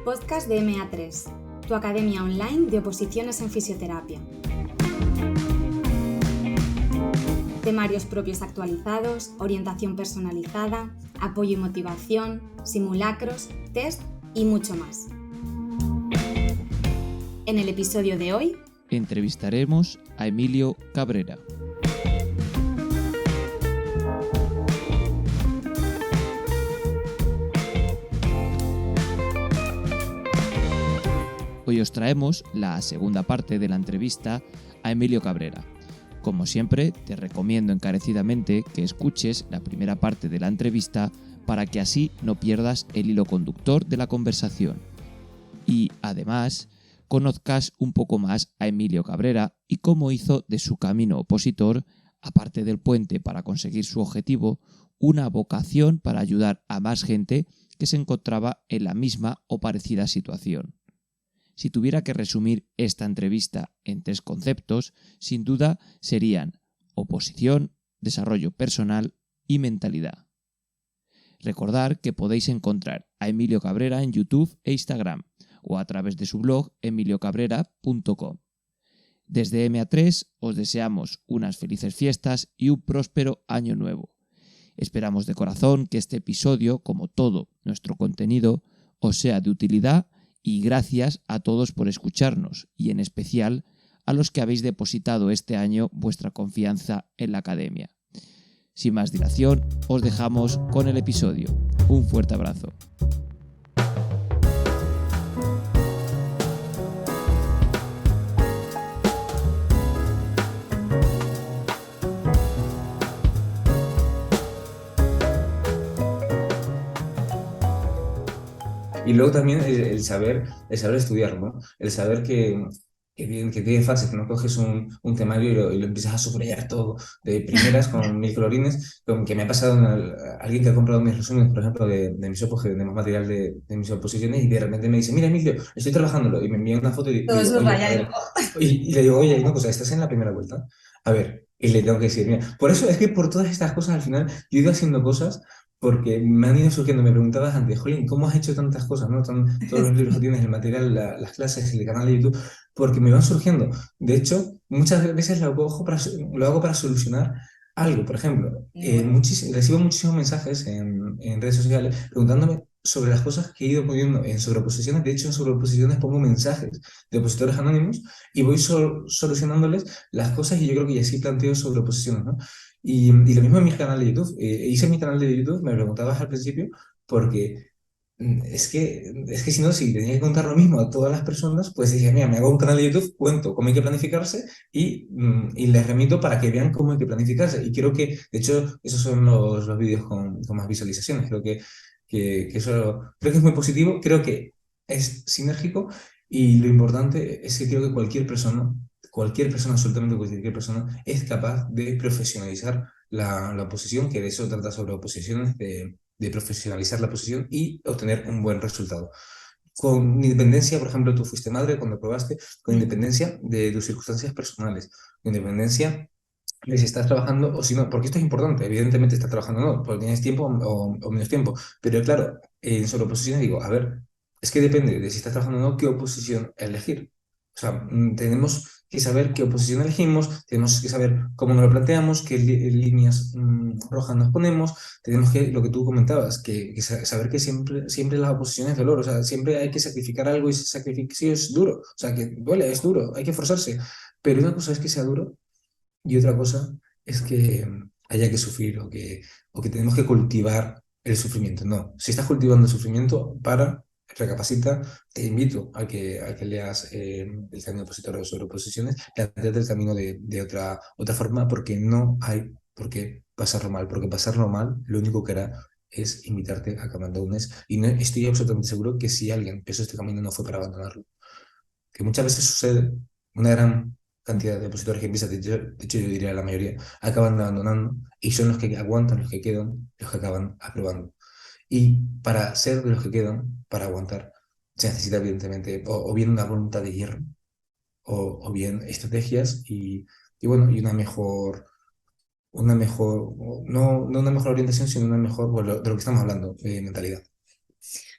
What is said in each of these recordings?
podcast de MA3, tu academia online de oposiciones en fisioterapia. Temarios propios actualizados, orientación personalizada, apoyo y motivación, simulacros, test y mucho más. En el episodio de hoy, entrevistaremos a Emilio Cabrera. Hoy os traemos la segunda parte de la entrevista a Emilio Cabrera. Como siempre, te recomiendo encarecidamente que escuches la primera parte de la entrevista para que así no pierdas el hilo conductor de la conversación. Y, además, conozcas un poco más a Emilio Cabrera y cómo hizo de su camino opositor, aparte del puente para conseguir su objetivo, una vocación para ayudar a más gente que se encontraba en la misma o parecida situación. Si tuviera que resumir esta entrevista en 3 conceptos, sin duda serían oposición, desarrollo personal y mentalidad. Recordar que podéis encontrar a Emilio Cabrera en YouTube e Instagram o a través de su blog emiliocabrera.com. Desde MA3 os deseamos unas felices fiestas y un próspero año nuevo. Esperamos de corazón que este episodio, como todo nuestro contenido, os sea de utilidad. Y gracias a todos por escucharnos y en especial a los que habéis depositado este año vuestra confianza en la academia. Sin más dilación, os dejamos con el episodio. Un fuerte abrazo. Y luego también el saber estudiar, ¿no? El saber que tiene fases, que no coges un temario y lo empiezas a subrayar todo de primeras con 1000 colorines, que me ha pasado alguien que ha comprado mis resúmenes, por ejemplo, de mis opos, que tenemos material de mis oposiciones, y de repente me dice, mira, Emilio, estoy trabajándolo, y me envía una foto y todo digo, oye, a ver, y le digo, oye, una cosa, estás en la primera vuelta, a ver, y le tengo que decir, mira, por eso es que por todas estas cosas al final yo he ido haciendo cosas porque me han ido surgiendo. Me preguntabas antes, Jolín, ¿cómo has hecho tantas cosas, no? Todos los libros que tienes, el material, las clases, el canal de YouTube, porque me van surgiendo. De hecho, muchas veces lo hago para solucionar algo. Por ejemplo, recibo muchísimos mensajes en redes sociales preguntándome sobre las cosas que he ido poniendo en sobreposiciones. De hecho, en sobreposiciones pongo mensajes de opositores anónimos y voy solucionándoles las cosas, y yo creo que ya sí planteo sobreposiciones, ¿no? Y lo mismo en mi canal de YouTube. Hice mi canal de YouTube, me preguntabas al principio, porque es que si tenía que contar lo mismo a todas las personas, pues dije, mira, me hago un canal de YouTube, cuento cómo hay que planificarse y les remito para que vean cómo hay que planificarse. Y creo que, de hecho, esos son los vídeos con más visualizaciones. Creo que eso creo que es muy positivo, creo que es sinérgico, y lo importante es que creo que cualquier persona, absolutamente cualquier persona, es capaz de profesionalizar la oposición, que de eso trata sobre oposiciones, de profesionalizar la oposición y obtener un buen resultado. Con independencia, por ejemplo, tú fuiste madre cuando probaste, con independencia de tus circunstancias personales, con independencia de si estás trabajando o si no, porque esto es importante. Evidentemente estás trabajando o no, porque tienes tiempo o menos tiempo, pero claro, sobre oposiciones digo, a ver, es que depende de si estás trabajando o no, qué oposición elegir. O sea, tenemos que saber qué oposición elegimos, tenemos que saber cómo nos lo planteamos, qué líneas rojas nos ponemos, tenemos que, lo que tú comentabas, saber que siempre la oposición es dolor. O sea, siempre hay que sacrificar algo, y ese sacrificio es duro, o sea, que duele, es duro, hay que esforzarse, pero una cosa es que sea duro y otra cosa es que haya que sufrir, o que tenemos que cultivar el sufrimiento. No, si estás cultivando el sufrimiento, recapacita. Te invito a que leas el camino opositor sobre oposiciones, planteate el camino de otra forma, porque no hay por qué pasarlo mal, porque pasarlo mal lo único que hará es invitarte a que abandones, y no, estoy absolutamente seguro que si alguien empezó este camino no fue para abandonarlo, que muchas veces sucede. Una gran cantidad de opositores que empiezan, de hecho yo diría la mayoría, acaban abandonando, y son los que aguantan, los que quedan, los que acaban aprobando. Y para ser de los que quedan, para aguantar, se necesita evidentemente o bien una voluntad de hierro, o bien estrategias y bueno, y no una mejor orientación, sino una mejor, bueno, de lo que estamos hablando, mentalidad.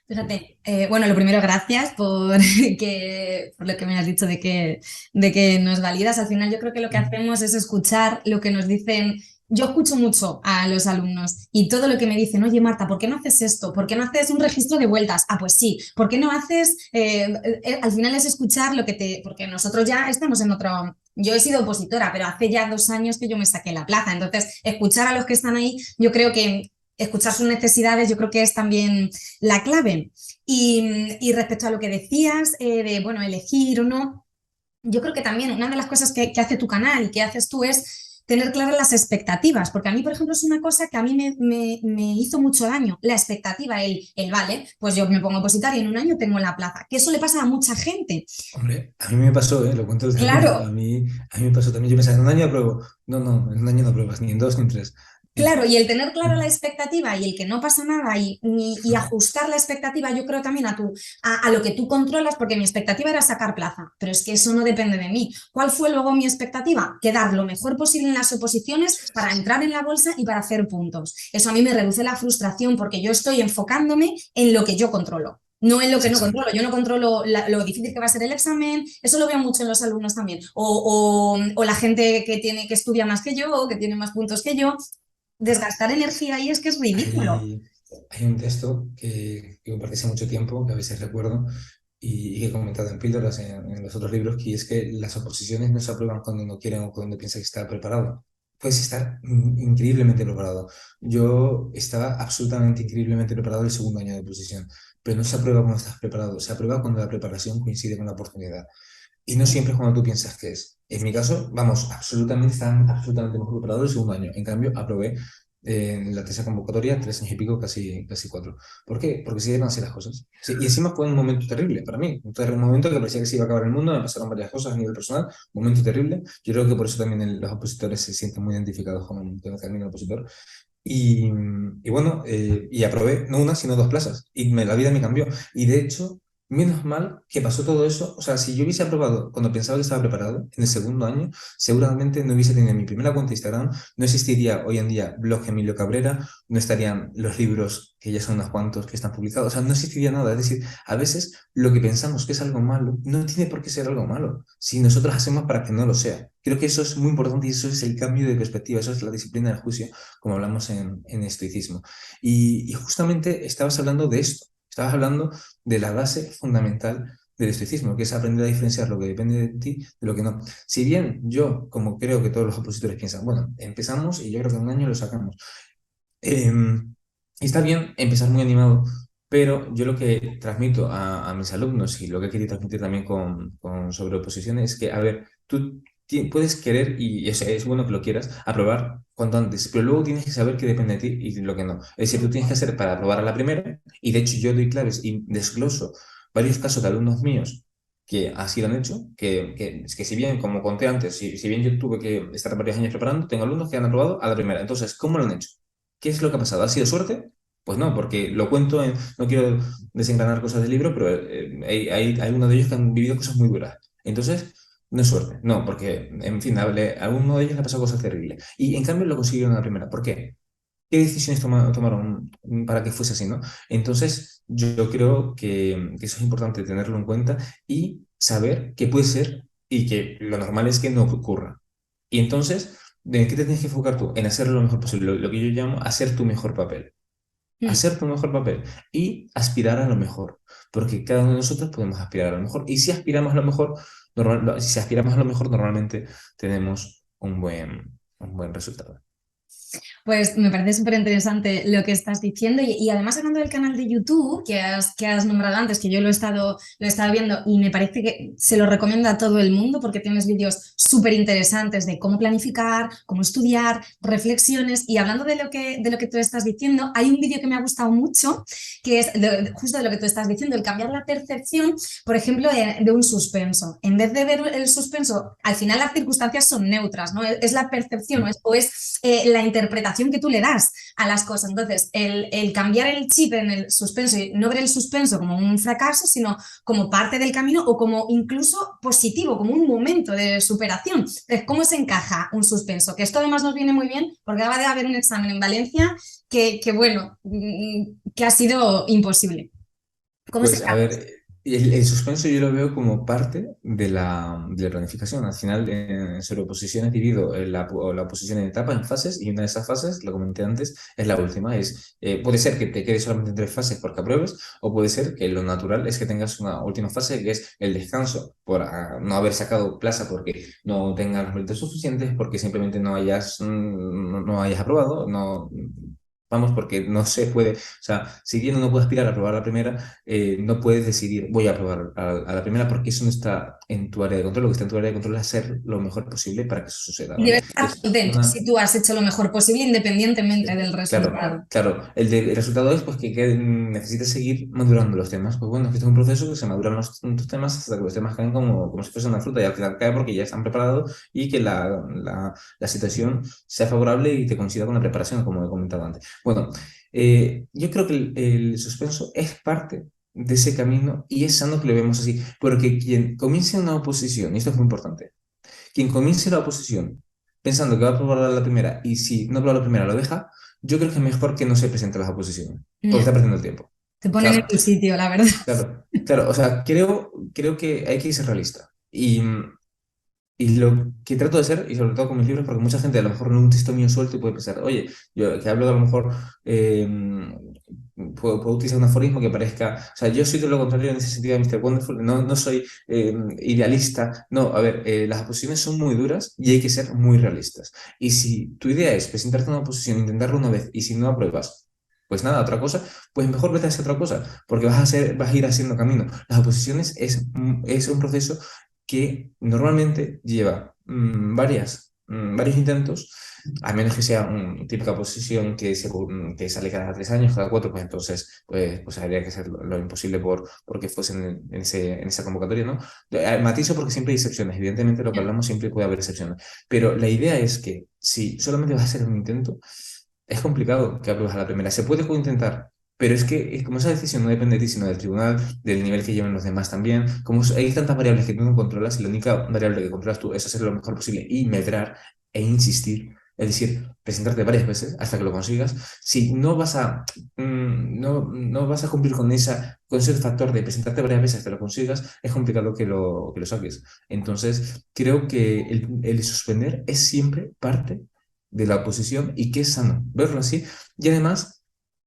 Fíjate, bueno, lo primero, gracias por, por lo que me has dicho de que nos validas. Al final yo creo que lo que hacemos es escuchar lo que nos dicen. Yo escucho mucho a los alumnos y todo lo que me dicen, oye Marta, ¿por qué no haces esto? ¿Por qué no haces un registro de vueltas? Ah, pues sí. ¿Por qué no haces? Al final es escuchar lo que te... Porque nosotros ya estamos en otro... Yo he sido opositora, pero hace ya 2 años que yo me saqué la plaza. Entonces, escuchar a los que están ahí, yo creo que escuchar sus necesidades, yo creo que es también la clave. Y respecto a lo que decías, de, bueno, elegir o no, yo creo que también una de las cosas que hace tu canal y que haces tú es tener claras las expectativas, porque a mí, por ejemplo, es una cosa que a mí me hizo mucho daño, la expectativa, vale, pues yo me pongo a opositar y en un año tengo la plaza, que eso le pasa a mucha gente. Hombre, a mí me pasó, lo cuento desde Claro, luego. A mí me pasó también. Yo pensaba, en un año apruebo. No, no, en un año no apruebas, ni en dos, ni en tres. claro, y el tener clara la expectativa y el que no pasa nada y ajustar la expectativa, yo creo también a lo que tú controlas, porque mi expectativa era sacar plaza, pero es que eso no depende de mí. ¿Cuál fue luego mi expectativa? Quedar lo mejor posible en las oposiciones para entrar en la bolsa y para hacer puntos. Eso a mí me reduce la frustración porque yo estoy enfocándome en lo que yo controlo. No en lo que Sí, no sí. controlo. Yo no controlo lo difícil que va a ser el examen. Eso lo veo mucho en los alumnos también. O la gente que estudia más que yo o que tiene más puntos que yo. Desgastar energía ahí es que es ridículo. Hay, hay un texto que compartí hace mucho tiempo, que a veces recuerdo, y que he comentado en píldoras en los otros libros, que es que las oposiciones no se aprueban cuando uno quiere o cuando piensa que está preparado. Puedes estar increíblemente preparado. Yo estaba absolutamente increíblemente preparado el segundo año de oposición, pero no se aprueba cuando estás preparado, se aprueba cuando la preparación coincide con la oportunidad. Y no siempre es cuando tú piensas que es. En mi caso, vamos, estaba absolutamente mejor preparado el segundo año. En cambio, aprobé en la tercera convocatoria 3 años y pico, casi 4. ¿Por qué? Porque se dieron así las cosas. Sí, y encima fue un momento terrible para mí. Un momento que parecía que se iba a acabar el mundo, me pasaron varias cosas a nivel personal, un momento terrible. Yo creo que por eso también los opositores se sienten muy identificados con el camino opositor. Y, y bueno, y aprobé no una, sino dos plazas. Y la vida me cambió. Y de hecho, menos mal que pasó todo eso. O sea, si yo hubiese aprobado cuando pensaba que estaba preparado, en el segundo año, seguramente no hubiese tenido mi primera cuenta de Instagram, no existiría hoy en día blog Emilio Cabrera, no estarían los libros, que ya son unos cuantos que están publicados. O sea, no existiría nada. Es decir, a veces lo que pensamos que es algo malo no tiene por qué ser algo malo, si nosotros hacemos para que no lo sea. Creo que eso es muy importante y eso es el cambio de perspectiva, eso es la disciplina del juicio como hablamos en estoicismo. Y justamente estabas hablando de esto, estabas hablando de la base fundamental del estoicismo, que es aprender a diferenciar lo que depende de ti de lo que no. Si bien yo, como creo que todos los opositores piensan, bueno, empezamos y yo creo que en un año lo sacamos. Eh, Está bien empezar muy animado, pero yo lo que transmito a mis alumnos y lo que he querido transmitir también con sobre oposiciones es que, a ver, tú puedes querer, y es bueno que lo quieras, aprobar cuanto antes, pero luego tienes que saber qué depende de ti y lo que no. Es decir, tú tienes que hacer para aprobar a la primera, y de hecho yo doy claves y desgloso varios casos de alumnos míos que así lo han hecho, que si bien, como conté antes, si bien yo tuve que estar varios años preparando, tengo alumnos que han aprobado a la primera. Entonces, ¿cómo lo han hecho? ¿Qué es lo que ha pasado? ¿Ha sido suerte? Pues no, porque lo cuento no quiero desengranar cosas del libro, pero hay algunos de ellos que han vivido cosas muy duras. Entonces, no es suerte, no, porque, en fin, a alguno de ellos le ha pasado cosas terribles. Y en cambio lo consiguieron a la primera. ¿Por qué? ¿Qué decisiones tomaron para que fuese así, no? Entonces, yo creo que eso es importante tenerlo en cuenta y saber que puede ser y que lo normal es que no ocurra. Y entonces, ¿de qué te tienes que enfocar tú? En hacer lo mejor posible, lo que yo llamo hacer tu mejor papel. Mm. Hacer tu mejor papel y aspirar a lo mejor, porque cada uno de nosotros podemos aspirar a lo mejor. Y si aspiramos a lo mejor, si aspiramos a lo mejor, normalmente tenemos un buen resultado. Pues me parece súper interesante lo que estás diciendo y además hablando del canal de YouTube que has nombrado antes, que yo lo he estado viendo y me parece que se lo recomiendo a todo el mundo porque tienes vídeos súper interesantes de cómo planificar, cómo estudiar, reflexiones y hablando de lo que tú estás diciendo, hay un vídeo que me ha gustado mucho que es justo de lo que tú estás diciendo, el cambiar la percepción, por ejemplo, de un suspenso. En vez de ver el suspenso, al final las circunstancias son neutras, ¿no? Es la percepción o es la interpretación que tú le das a las cosas. Entonces, el cambiar el chip en el suspenso y no ver el suspenso como un fracaso, sino como parte del camino o como incluso positivo, como un momento de superación. Entonces, ¿cómo se encaja un suspenso? Que esto además nos viene muy bien porque acaba de haber un examen en Valencia que bueno, que ha sido imposible. ¿Cómo se Pues a trata? ver, el suspenso yo lo veo como parte de la planificación. Al final, en sobreposiciones divido la oposición en etapas, en fases, y una de esas fases, lo comenté antes, es la última. Puede ser que te quedes solamente en 3 fases porque apruebes, o puede ser que lo natural es que tengas una última fase que es el descanso por no haber sacado plaza porque no tengas los méritos suficientes, porque simplemente no hayas aprobado, no. Vamos, porque no se puede, o sea, si bien uno puede aspirar a aprobar la primera, no puedes decidir, voy a aprobar a la primera, porque eso no está en tu área de control. Lo que está en tu área de control es hacer lo mejor posible para que eso suceda, Y ¿vale? debes estar Es contento una, si tú has hecho lo mejor posible independientemente del Claro, resultado. claro. El resultado es pues, que necesites seguir madurando los temas. Pues bueno, este es un proceso que se maduran los temas hasta que los temas caen como si fuese una fruta y al final cae porque ya están preparados y que la situación sea favorable y te coincida con la preparación, como he comentado antes. Bueno, yo creo que el suspenso es parte de ese camino y es sano que lo vemos así, porque quien comience una oposición, y esto es muy importante, quien comience la oposición pensando que va a aprobar la primera y si no aprueba la primera lo deja, yo creo que es mejor que no se presente a las oposiciones, porque Ya, está perdiendo el tiempo. te O ponen en sea, tu sitio, la verdad. claro, claro, o sea, creo que hay que ser realista. Y lo que trato de ser, y sobre todo con mis libros, porque mucha gente a lo mejor no un texto mío suelto y puede pensar, oye, yo que hablo a lo mejor, puedo utilizar un aforismo que parezca, o sea, yo soy de lo contrario en ese sentido de Mr. Wonderful, no soy idealista, no, a ver, las oposiciones son muy duras y hay que ser muy realistas. Y si tu idea es presentarte a una oposición, intentarlo una vez y si no apruebas, pues nada, otra cosa, pues mejor vete a hacer otra cosa, porque vas a ir haciendo camino. Las oposiciones es un proceso que normalmente lleva varios intentos, a menos que sea una típica posición que sale cada 3 años, cada 4, pues entonces pues habría que hacer lo imposible porque fuesen en esa convocatoria, ¿no? Matizo porque siempre hay excepciones, evidentemente lo que hablamos siempre puede haber excepciones, pero la idea es que si solamente vas a hacer un intento, es complicado que apruebes a la primera. Se puede intentar, pero es que como esa decisión no depende de ti, sino del tribunal, del nivel que lleven los demás también, hay tantas variables que tú no controlas y la única variable que controlas tú es hacer lo mejor posible y medrar e insistir, es decir, presentarte varias veces hasta que lo consigas. Si no vas a cumplir con ese factor de presentarte varias veces hasta que lo consigas, es complicado que lo saques. Entonces, creo que el suspender es siempre parte de la oposición y que es sano verlo así. Y además,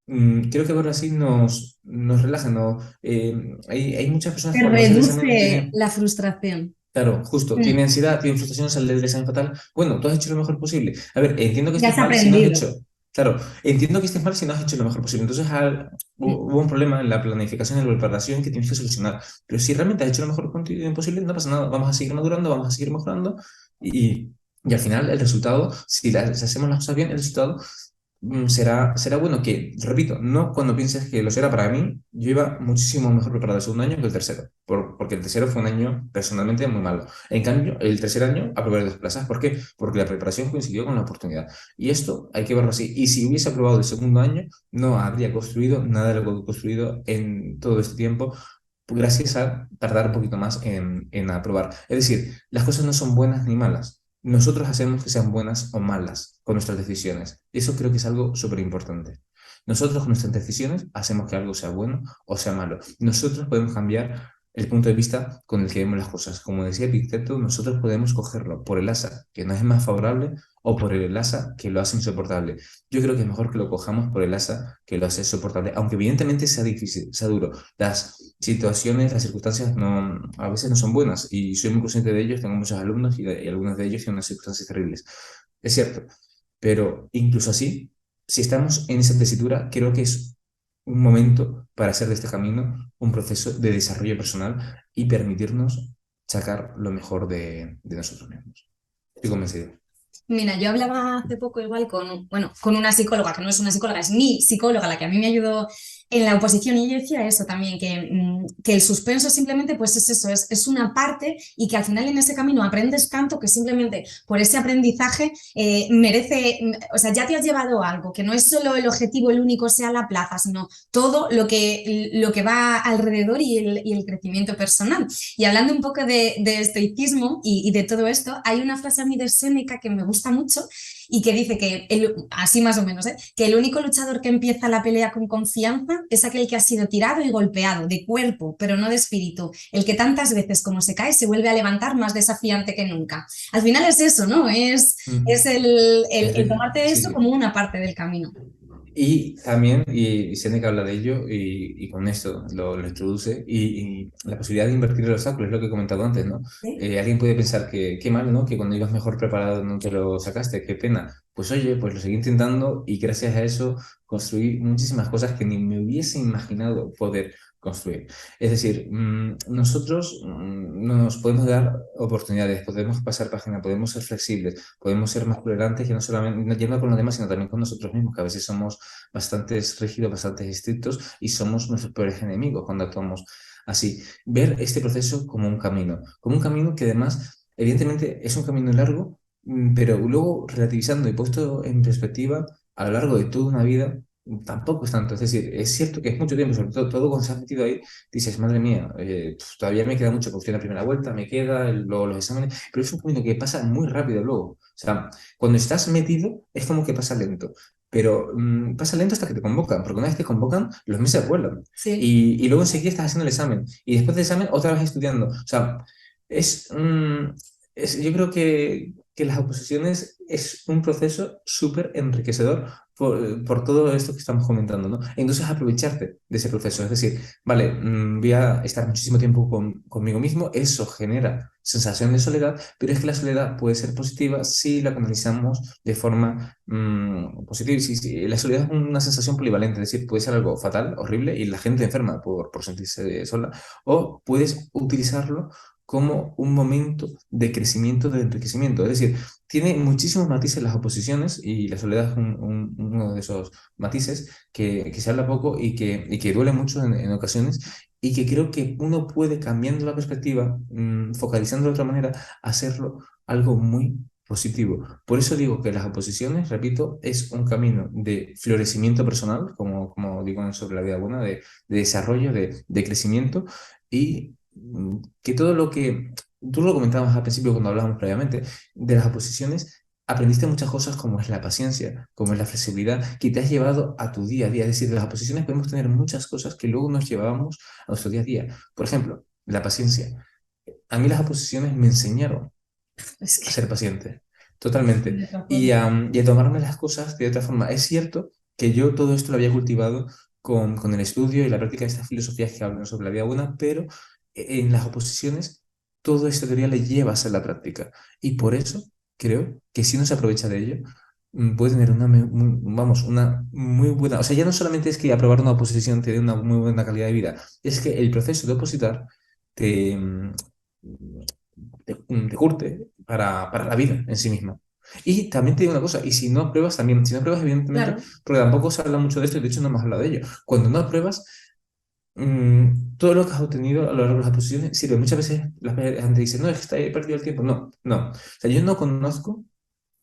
creo que verlo así nos relaja. ¿No? Hay muchas personas Te que cuando vas al examen reduce tienen, la frustración. claro, justo, Mm. tiene ansiedad, tiene frustración, sale del examen fatal. Bueno, tú has hecho lo mejor posible. A ver, entiendo que Ya estés has mal si no has aprendido. hecho. Claro, entiendo que estés mal si no has hecho lo mejor posible. Entonces Mm. hubo un problema en la planificación y la preparación que tienes que solucionar. Pero si realmente has hecho lo mejor posible, no pasa nada. Vamos a seguir madurando, vamos a seguir mejorando y al final el resultado, si hacemos las cosas bien, el resultado será bueno que, repito, no cuando pienses que lo será para mí, yo iba muchísimo mejor preparado el segundo año que el tercero, porque el tercero fue un año personalmente muy malo. En cambio, el tercer año aprobé 2 plazas. ¿Por qué? Porque la preparación coincidió con la oportunidad. Y esto hay que verlo así. Y si hubiese aprobado el segundo año, no habría construido nada de lo que he construido en todo este tiempo, gracias a tardar un poquito más en aprobar. Es decir, las cosas no son buenas ni malas. Nosotros hacemos que sean buenas o malas con nuestras decisiones. Y eso creo que es algo súper importante. Nosotros con nuestras decisiones hacemos que algo sea bueno o sea malo. Nosotros podemos cambiar el punto de vista con el que vemos las cosas. Como decía Epicteto, nosotros podemos cogerlo por el asa que nos es más favorable o por el asa que lo hace insoportable. Yo creo que es mejor que lo cojamos por el asa que lo hace soportable, aunque evidentemente sea difícil, sea duro. Las situaciones, las circunstancias a veces no son buenas y soy muy consciente de ellos, tengo muchos alumnos y algunos de ellos tienen unas circunstancias terribles. Es cierto, pero incluso así, si estamos en esa tesitura, creo que es un momento para hacer de este camino un proceso de desarrollo personal y permitirnos sacar lo mejor de nosotros mismos. Estoy convencido. Mira, yo hablaba hace poco igual con una psicóloga, que no es una psicóloga, es mi psicóloga, la que a mí me ayudó en la oposición, y ella decía eso también, que el suspenso simplemente pues es eso, es una parte y que al final en ese camino aprendes tanto que simplemente por ese aprendizaje merece, o sea, ya te has llevado algo, que no es solo el objetivo, el único sea la plaza, sino todo lo que va alrededor y el crecimiento personal. Y hablando un poco de estoicismo y de todo esto, hay una frase a mí de Séneca que me gusta mucho y que dice que, así más o menos, que el único luchador que empieza la pelea con confianza es aquel que ha sido tirado y golpeado de cuerpo, pero no de espíritu, el que tantas veces como se cae se vuelve a levantar más desafiante que nunca. Al final es eso, ¿no? Es el tomarte Sí, eso sí. como una parte del camino. Y también, y Seneca habla de ello, y con esto lo introduce, y la posibilidad de invertir el obstáculo, es lo que he comentado antes, ¿no? ¿Sí? Alguien puede pensar que qué mal, ¿no? Que cuando ibas mejor preparado no te lo sacaste, qué pena. Pues oye, pues lo seguí intentando y gracias a eso construí muchísimas cosas que ni me hubiese imaginado poder construir. Es decir, nosotros nos podemos dar oportunidades, podemos pasar página, podemos ser flexibles, podemos ser más tolerantes, ya no solamente no yendo con los demás, sino también con nosotros mismos, que a veces somos bastante rígidos, bastante estrictos y somos nuestros peores enemigos cuando actuamos así. Ver este proceso como un camino que además, evidentemente, es un camino largo, pero luego relativizando y puesto en perspectiva a lo largo de toda una vida, tampoco es tanto. Es decir, es cierto que es mucho tiempo, sobre todo cuando se has metido ahí, dices, madre mía, todavía me queda mucho por hacer la primera vuelta, me queda luego los exámenes, pero es un camino que pasa muy rápido luego. O sea, cuando estás metido es como que pasa lento. Pero pasa lento hasta que te convocan, porque una vez te convocan, los meses vuelan. Sí. Y luego enseguida estás haciendo el examen. Y después del examen, otra vez estudiando. O sea, es, yo creo que las oposiciones es un proceso súper enriquecedor por todo esto que estamos comentando, ¿no? Entonces, aprovecharte de ese proceso. Es decir, vale, voy a estar muchísimo tiempo conmigo mismo, eso genera sensación de soledad, pero es que la soledad puede ser positiva si la canalizamos de forma positiva. La soledad es una sensación polivalente, es decir, puede ser algo fatal, horrible, y la gente enferma por sentirse sola, o puedes utilizarlo como un momento de crecimiento, de enriquecimiento. Es decir, tiene muchísimos matices las oposiciones y la soledad es uno de esos matices que se habla poco y que duele mucho en ocasiones y que creo que uno puede, cambiando la perspectiva, focalizando de otra manera, hacerlo algo muy positivo. Por eso digo que las oposiciones, repito, es un camino de florecimiento personal, como digo sobre la vida buena, de desarrollo, de crecimiento y que todo lo que tú lo comentabas al principio cuando hablábamos previamente de las oposiciones, aprendiste muchas cosas como es la paciencia, como es la flexibilidad, que te has llevado a tu día a día. Es decir, de las oposiciones podemos tener muchas cosas que luego nos llevábamos a nuestro día a día. Por ejemplo, la paciencia. A mí las oposiciones me enseñaron Es a que ser paciente, totalmente, de otra y forma. a tomarme las cosas de otra forma. Es cierto que yo todo esto lo había cultivado con el estudio y la práctica de estas filosofías que hablan sobre la vida buena, pero en las oposiciones todo esta teoría le lleva a ser la práctica. Y por eso creo que si uno se aprovecha de ello, puede tener vamos, una muy buena... O sea, ya no solamente es que aprobar una oposición te dé una muy buena calidad de vida, es que el proceso de opositar te, te curte para la vida en sí misma. Y también te digo una cosa, y si no apruebas también, si no apruebas evidentemente, Claro, porque tampoco se habla mucho de esto y de hecho no hemos hablado de ello, cuando no apruebas, todo lo que has obtenido a lo largo de las posiciones sirve. Muchas veces la gente dice, no, es que está he perdido el tiempo. No, no. O sea, yo no conozco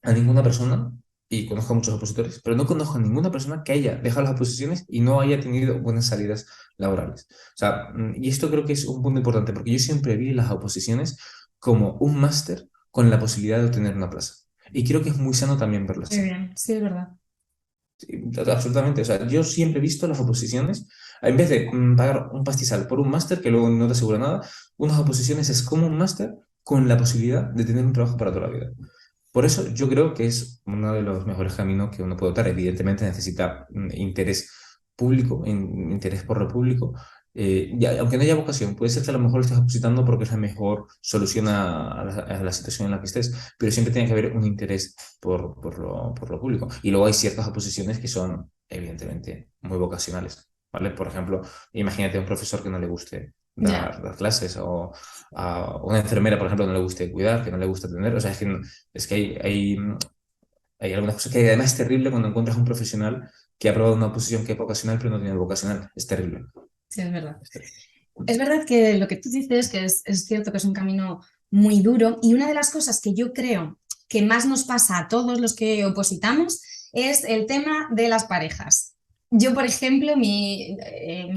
a ninguna persona, y conozco a muchos opositores, pero no conozco a ninguna persona que haya dejado las oposiciones y no haya tenido buenas salidas laborales. O sea, y esto creo que es un punto importante, porque yo siempre vi las oposiciones como un máster con la posibilidad de obtener una plaza. Y creo que es muy sano también verlo muy así. bien, sí, es verdad. Sí, absolutamente. O sea, yo siempre he visto las oposiciones, en vez de pagar un pastizal por un máster que luego no te asegura nada, unas oposiciones es como un máster con la posibilidad de tener un trabajo para toda la vida. Por eso yo creo que es uno de los mejores caminos que uno puede optar. Evidentemente necesita interés público, interés por lo público. Aunque no haya vocación, puede ser que a lo mejor estés opositando porque es la mejor solución a la situación en la que estés, pero siempre tiene que haber un interés por lo público. Y luego hay ciertas oposiciones que son, evidentemente, muy vocacionales, ¿vale? Por ejemplo, imagínate a un profesor que no le guste Ya. dar clases o a una enfermera, por ejemplo, no le guste cuidar, que no le gusta atender. O sea, es que hay algunas cosas que además es terrible cuando encuentras un profesional que ha probado una posición que es vocacional, pero no tiene vocacional. Es terrible. Sí, es verdad. Es terrible. Es verdad que lo que tú dices, que es cierto que es un camino muy duro, y una de las cosas que yo creo que más nos pasa a todos los que opositamos es el tema de las parejas. Yo, por ejemplo, mi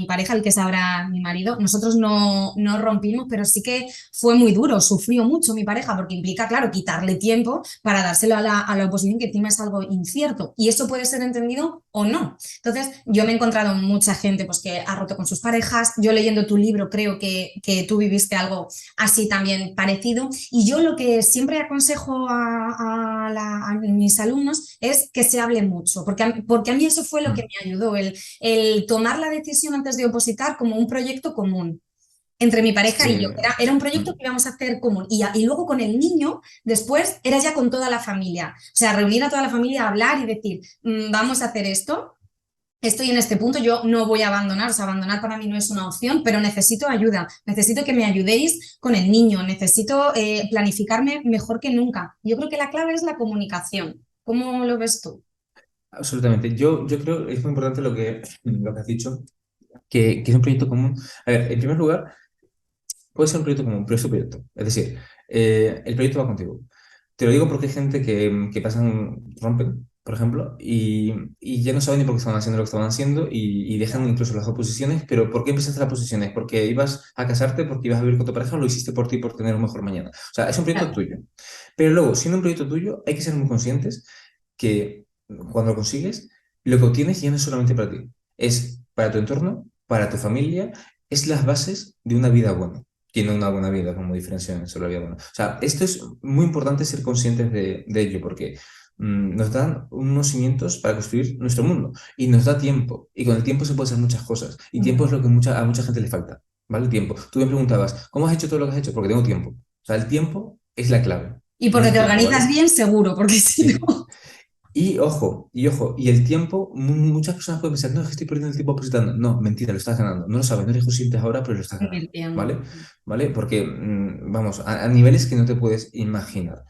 pareja, el que es ahora mi marido, nosotros no rompimos, pero sí que fue muy duro, sufrió mucho mi pareja, porque implica, claro, quitarle tiempo para dárselo a la oposición, que encima es algo incierto, y eso puede ser entendido o no. Entonces, yo me he encontrado mucha gente pues, que ha roto con sus parejas, yo leyendo tu libro creo que tú viviste algo así también parecido, y yo lo que siempre aconsejo a mis alumnos es que se hable mucho, porque a mí eso fue lo que Mm. me ayudó, el tomar la decisión antes de opositar como un proyecto común entre mi pareja y yo. Eh, Era un proyecto mm. que íbamos a hacer común. Y luego con el niño, después era ya con toda la familia. O sea, reunir a toda la familia, hablar y decir, vamos a hacer esto. Estoy en este punto, yo no voy a abandonar, o sea, abandonar para mí no es una opción, pero necesito ayuda, necesito que me ayudéis con el niño, necesito planificarme mejor que nunca. Yo creo que la clave es la comunicación. ¿Cómo lo ves tú? Absolutamente. Yo creo que es muy importante lo que has dicho, que es un proyecto común. A ver, en primer lugar, puede ser un proyecto común, pero es tu proyecto. Es decir, el proyecto va contigo. Te lo digo porque hay gente que pasan, rompen, por ejemplo, y ya no saben ni por qué estaban haciendo lo que estaban haciendo y dejan incluso las oposiciones. Pero ¿por qué empezaste las oposiciones? ¿Porque ibas a casarte, porque ibas a vivir con tu pareja o lo hiciste por ti, por tener un mejor mañana? O sea, es un proyecto Claro. tuyo. Pero luego, siendo un proyecto tuyo, hay que ser muy conscientes que cuando lo consigues, lo que obtienes ya no es solamente para ti, es para tu entorno, para tu familia, es las bases de una vida buena. Tiene una buena vida, como diferencia sobre la vida buena. O sea, esto es muy importante ser conscientes de ello, porque nos dan unos cimientos para construir nuestro mundo y nos da tiempo. Y con el tiempo se puede hacer muchas cosas. Y tiempo es lo que a mucha gente le falta, ¿vale? Tiempo. Tú me preguntabas, ¿cómo has hecho todo lo que has hecho? Porque tengo tiempo. O sea, el tiempo es la clave. Y porque Tienes te tiempo, organizas ¿vale? bien, seguro, porque si Sí. no... Y el tiempo, muchas personas pueden pensar, no, es que estoy perdiendo el tiempo opositando. No, mentira, lo estás ganando. No lo sabes, no eres consciente ahora, pero lo estás ganando, Invirtiendo. ¿vale? ¿Vale? Porque, vamos, a niveles que no te puedes imaginar.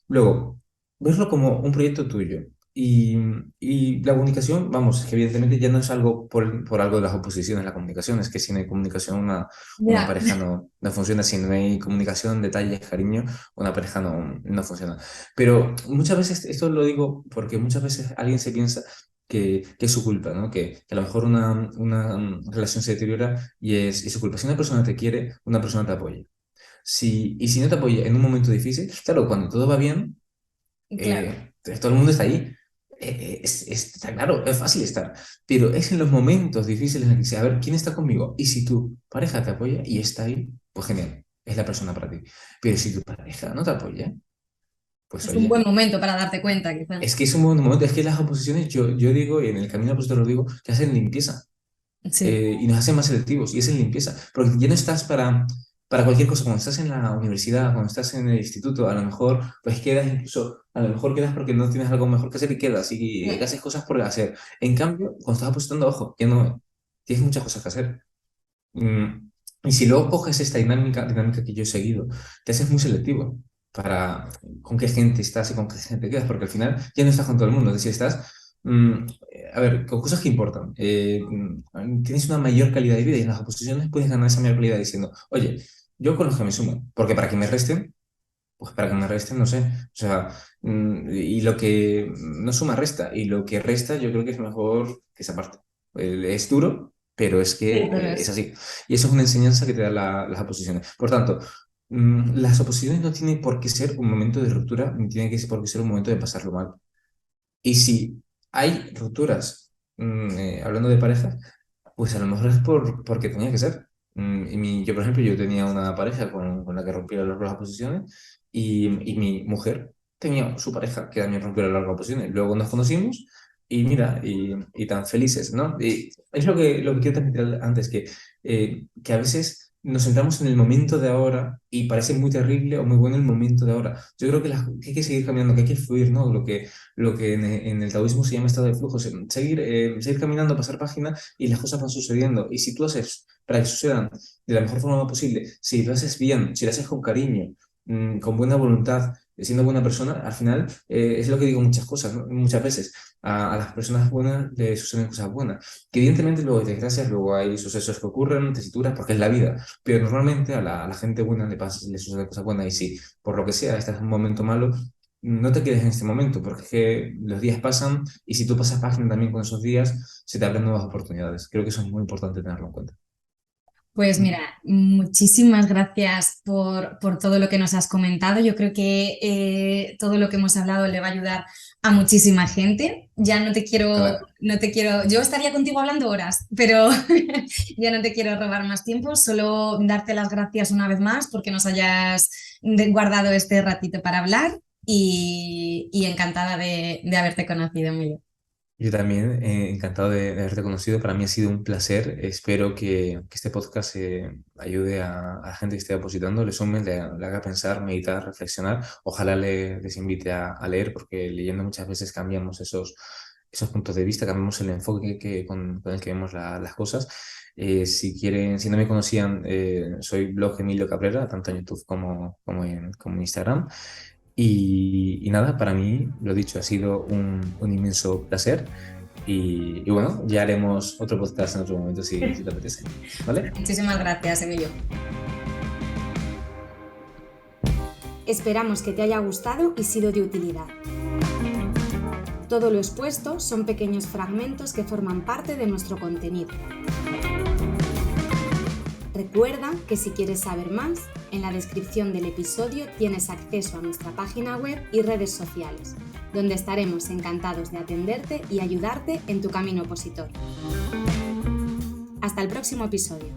Luego, verlo como un proyecto tuyo. Y, y la comunicación, vamos, es que evidentemente ya no es algo por algo de las oposiciones, la comunicación, es que si no hay comunicación, una Ya. pareja no funciona, si no hay comunicación, detalles, cariño, una pareja no funciona. Pero muchas veces, esto lo digo porque muchas veces alguien se piensa que es su culpa, ¿no? Que a lo mejor una relación se deteriora y es su culpa. Si una persona te quiere, una persona te apoya. Y si no te apoya en un momento difícil, claro, cuando todo va bien, Claro. todo el mundo está ahí. Está claro, es fácil estar, pero es en los momentos difíciles en los que dice, a ver, ¿quién está conmigo? Y si tu pareja te apoya y está ahí, pues genial, es la persona para ti. Pero si tu pareja no te apoya, pues Es un buen oye, momento para darte cuenta, quizá. es que es un buen momento, es que las oposiciones, yo digo, y en el camino pues te lo digo, que hacen limpieza Sí. y nos hacen más selectivos y es en limpieza, porque ya no estás para cualquier cosa, cuando estás en la universidad, cuando estás en el instituto, a lo mejor pues quedas incluso, a lo mejor quedas porque no tienes algo mejor que hacer y quedas y Ya. haces cosas por hacer. En cambio, cuando estás apostando, ojo, ya no tienes muchas cosas que hacer. Mm, Y si luego coges esta dinámica que yo he seguido, te haces muy selectivo para con qué gente estás y con qué gente quedas, porque al final ya no estás con todo el mundo. Es decir, estás, a ver, con cosas que importan. Tienes una mayor calidad de vida y en las oposiciones puedes ganar esa mayor calidad diciendo, oye, yo con los que me suman, porque para que me resten, pues para que me resten, no sé. O sea, y lo que no suma resta, y lo que resta yo creo que es mejor que esa parte. Es duro, pero es que Sí, pero es es. así. Y eso es una enseñanza que te dan las oposiciones. Por tanto, las oposiciones no tienen por qué ser un momento de ruptura, ni tienen que ser por qué ser un momento de pasarlo mal. Y si hay rupturas, hablando de pareja, pues a lo mejor es porque tenía que ser. Yo, por ejemplo, yo tenía una pareja con la que rompí las largas posiciones y mi mujer tenía su pareja que también rompió las largas posiciones. Luego nos conocimos y mira, y tan felices, ¿no? Y es lo que quiero transmitir antes, que a veces nos centramos en el momento de ahora y parece muy terrible o muy bueno el momento de ahora. Yo creo que hay que seguir caminando, que hay que fluir, ¿no? Lo que en el taoísmo se llama estado de flujo, seguir caminando, pasar página y las cosas van sucediendo. Y si tú haces para que sucedan de la mejor forma posible, si lo haces bien, si lo haces con cariño, con buena voluntad, siendo buena persona, al final es lo que digo muchas cosas, ¿no? Muchas veces. A las personas buenas les suceden cosas buenas. Que evidentemente luego hay desgracias, luego hay sucesos que ocurren, tesituras, porque es la vida. Pero normalmente a la gente buena le suceden cosas buenas. Y si por lo que sea estás en un momento malo, no te quedes en este momento, porque es que los días pasan y si tú pasas página también con esos días, se te abren nuevas oportunidades. Creo que eso es muy importante tenerlo en cuenta. Pues mira, muchísimas gracias por todo lo que nos has comentado. Yo creo que todo lo que hemos hablado le va a ayudar a muchísima gente. Ya Ojalá. yo estaría contigo hablando horas, pero ya no te quiero robar más tiempo. Solo darte las gracias una vez más porque nos hayas guardado este ratito para hablar y encantada de haberte conocido, Emilio. Yo también, encantado de haberte conocido. Para mí ha sido un placer. Espero que este podcast ayude a la gente que esté depositando, le sume, le haga pensar, meditar, reflexionar. Ojalá les invite a leer, porque leyendo muchas veces cambiamos esos puntos de vista, cambiamos el enfoque con el que vemos las cosas. Si quieren, si no me conocían, soy blog Emilio Cabrera, tanto en YouTube como en Instagram. Y nada, para mí, lo dicho, ha sido un inmenso placer. Y bueno, ya haremos otro podcast en otro momento si te apetece. ¿Vale? Muchísimas gracias, Emilio. Esperamos que te haya gustado y sido de utilidad. Todo lo expuesto son pequeños fragmentos que forman parte de nuestro contenido. Recuerda que si quieres saber más, en la descripción del episodio tienes acceso a nuestra página web y redes sociales, donde estaremos encantados de atenderte y ayudarte en tu camino opositor. Hasta el próximo episodio.